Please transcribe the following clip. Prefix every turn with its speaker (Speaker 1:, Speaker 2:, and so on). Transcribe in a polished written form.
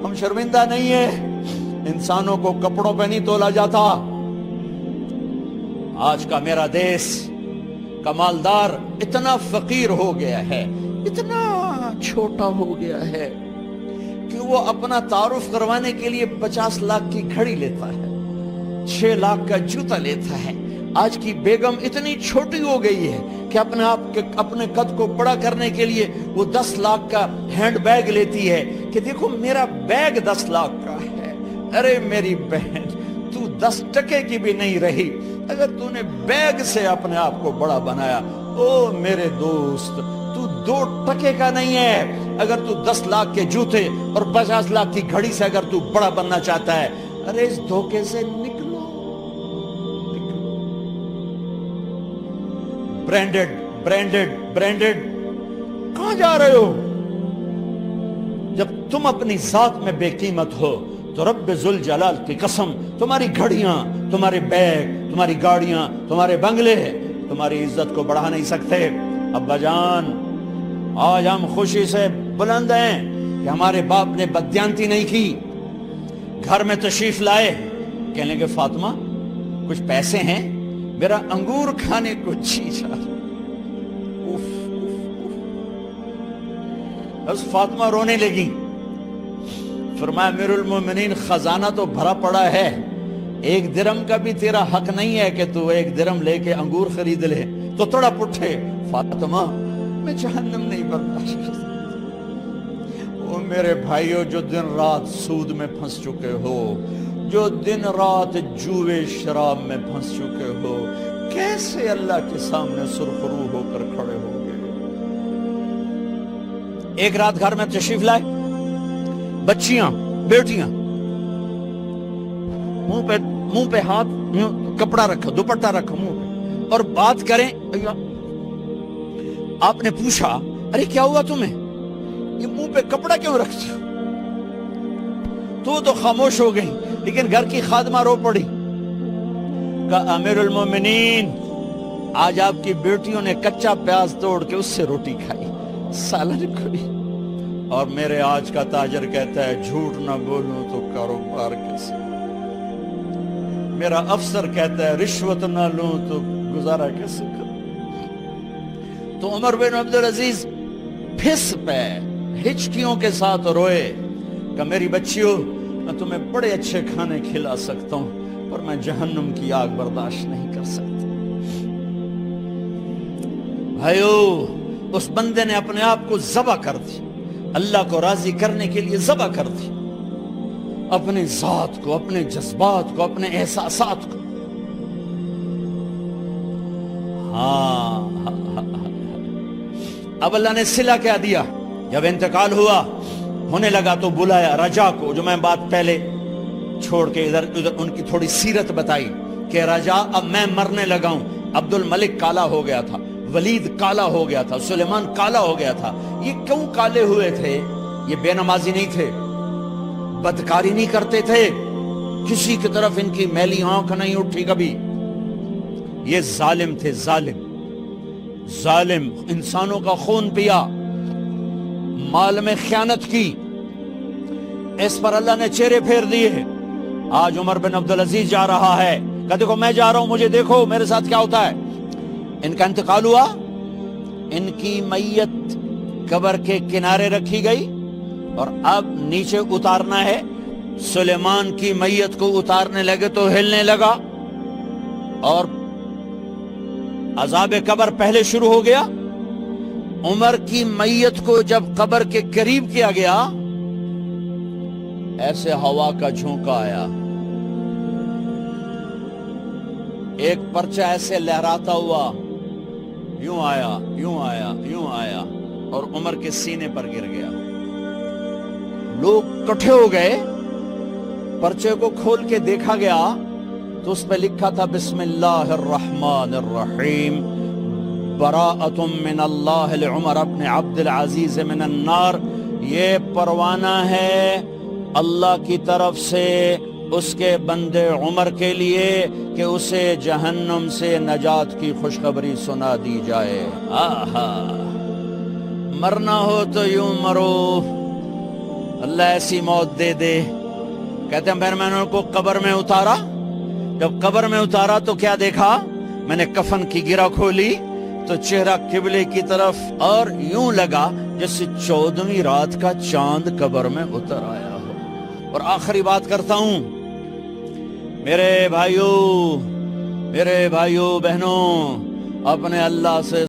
Speaker 1: ہم شرمندہ نہیں ہیں، انسانوں کو کپڑوں پہ نہیں تولا جاتا۔ آج کا میرا دیس کا مالدار اتنا فقیر ہو گیا ہے، اتنا چھوٹا ہو گیا ہے کہ وہ اپنا تعارف کروانے کے لیے 50 لاکھ کی گھڑی لیتا ہے، 6 لاکھ کا جوتا لیتا ہے۔ آج کی بیگم اتنی چھوٹی ہو گئی ہے کہ اپنے قد کو بڑا کرنے کے لیے وہ 10 لاکھ کا ہینڈ بیگ لیتی ہے کہ دیکھو میرا بیگ 10 لاکھ کا ہے۔ ارے میری بہن، تو 10 ٹکے کی بھی نہیں رہی اگر تو نے بیگ سے اپنے آپ کو بڑا بنایا۔ او میرے دوست، تو 2 ٹکے کا نہیں ہے اگر تو 10 لاکھ کے جوتے اور 50 لاکھ کی گھڑی سے اگر تو بڑا بننا چاہتا ہے۔ ارے اس دھوکے سے نکلو۔ برینڈڈ برینڈڈ برینڈڈ، کہاں جا رہے ہو؟ جب تم اپنی ذات میں بے قیمت ہو تو رب ذوالجلال کی قسم، تمہاری گھڑیاں، تمہارے بیگ، تمہاری گاڑیاں، تمہارے بنگلے تمہاری عزت کو بڑھا نہیں سکتے۔ ابا جان، آج ہم خوشی سے بلند ہیں کہ ہمارے باپ نے بددیانتی نہیں کی۔ گھر میں تشریف لائے، کہنے لگے فاطمہ کچھ پیسے ہیں، میرا انگور کھانے کو جی چاہ رہا۔ بس فاطمہ رونے لگی۔ فرمایا امیر المومنین، خزانہ تو بھرا پڑا ہے، 1 درم کا بھی تیرا حق نہیں ہے کہ تو 1 درم لے کے انگور خرید لے۔ تو تڑپ اٹھے، فاطمہ میں جہنم نہیں برداشت کر سکتا۔ وہ میرے بھائیوں جو دن رات سود میں پھنس چکے ہو، جو دن رات جوئے شراب میں پھنس چکے ہو، کیسے اللہ کے سامنے سرخرو ہو کر کھڑے ہو گئے؟ ایک رات گھر میں تشریف لائے، بچیاں، بیٹیاں، منہ پہ ہاتھ، کپڑا رکھا، دوپٹہ رکھا منہ پہ، اور بات کریں۔ آپ نے پوچھا ارے کیا ہوا تمہیں، یہ منہ پہ کپڑا کیوں رکھتے ہو؟ تو خاموش ہو گئی، لیکن گھر کی خادمہ رو پڑی۔ کہا امیر المومنین، آج آپ کی بیٹیوں نے کچا پیاز توڑ کے اس سے روٹی کھائی، سالن کھائی، اور میرے آج کا تاجر کہتا ہے جھوٹ نہ بولوں تو کاروبار کیسے، میرا افسر کہتا ہے رشوت نہ لوں تو گزارا کیسے کروں۔ تو عمر بن عبدالعزیز پھس پہ ہچکیوں کے ساتھ روئے کہ میری بچیوں، میں تمہیں بڑے اچھے کھانے کھلا سکتا ہوں پر میں جہنم کی آگ برداشت نہیں کر سکتا۔ بھائیو، اس بندے نے اپنے آپ کو ذبح کر دی، اللہ کو راضی کرنے کے لیے ذبح کر دی، اپنی ذات کو، اپنے جذبات کو، اپنے احساسات کو۔ اب اللہ نے صلہ کیا دیا؟ جب انتقال ہوا، ہونے لگا تو بلایا رجا کو، جو میں بات پہلے چھوڑ کے ادھر ان کی تھوڑی سیرت بتائی کہ رجا اب میں مرنے لگا ہوں۔ عبد الملک کالا ہو گیا تھا، ولید کالا ہو گیا تھا، سلیمان کالا ہو گیا تھا۔ یہ کیوں کالے ہوئے تھے؟ یہ بے نمازی نہیں تھے، بدکاری نہیں کرتے تھے، کسی کی طرف ان کی میلی آنکھ نہیں اٹھی کبھی۔ یہ ظالم تھے، ظالم ظالم، انسانوں کا خون پیا، مال میں خیانت کی، اس پر اللہ نے چہرے پھیر دیے۔ آج عمر بن عبدالعزیز جا رہا ہے کہ دیکھو میں جا رہا ہوں، مجھے دیکھو میرے ساتھ کیا ہوتا ہے۔ ان کا انتقال ہوا، ان کی میت قبر کے کنارے رکھی گئی، اور اب نیچے اتارنا ہے۔ سلیمان کی میت کو اتارنے لگے تو ہلنے لگا، اور عذاب قبر پہلے شروع ہو گیا۔ عمر کی میت کو جب قبر کے قریب کیا گیا، ایسے ہوا کا جھونکا آیا، ایک پرچہ ایسے لہراتا ہوا، یوں آیا، یوں آیا، یوں آیا، اور عمر کے سینے پر گر گیا۔ لوگ کٹھے ہو گئے، پرچے کو کھول کے دیکھا گیا تو اس پہ لکھا تھا بسم اللہ الرحمن الرحیم، براءۃ من اللہ لعمر بن عبد العزیز من النار۔ یہ پروانہ ہے اللہ کی طرف سے اس کے بندے عمر کے لیے کہ اسے جہنم سے نجات کی خوشخبری سنا دی جائے۔ آہا، مرنا ہو تو یوں مرو، اللہ ایسی موت دے دے. کہتے ہیں پھر میں نے ان کو قبر میں اتارا. جب قبر میں اتارا تو کیا دیکھا؟ میں نے کفن کی گرہ کھولی تو چہرہ قبلے کی طرف، اور یوں لگا جیسے 14ویں رات کا چاند قبر میں اتر آیا ہو. اور آخری بات کرتا ہوں، میرے بھائیوں بہنوں، اپنے اللہ سے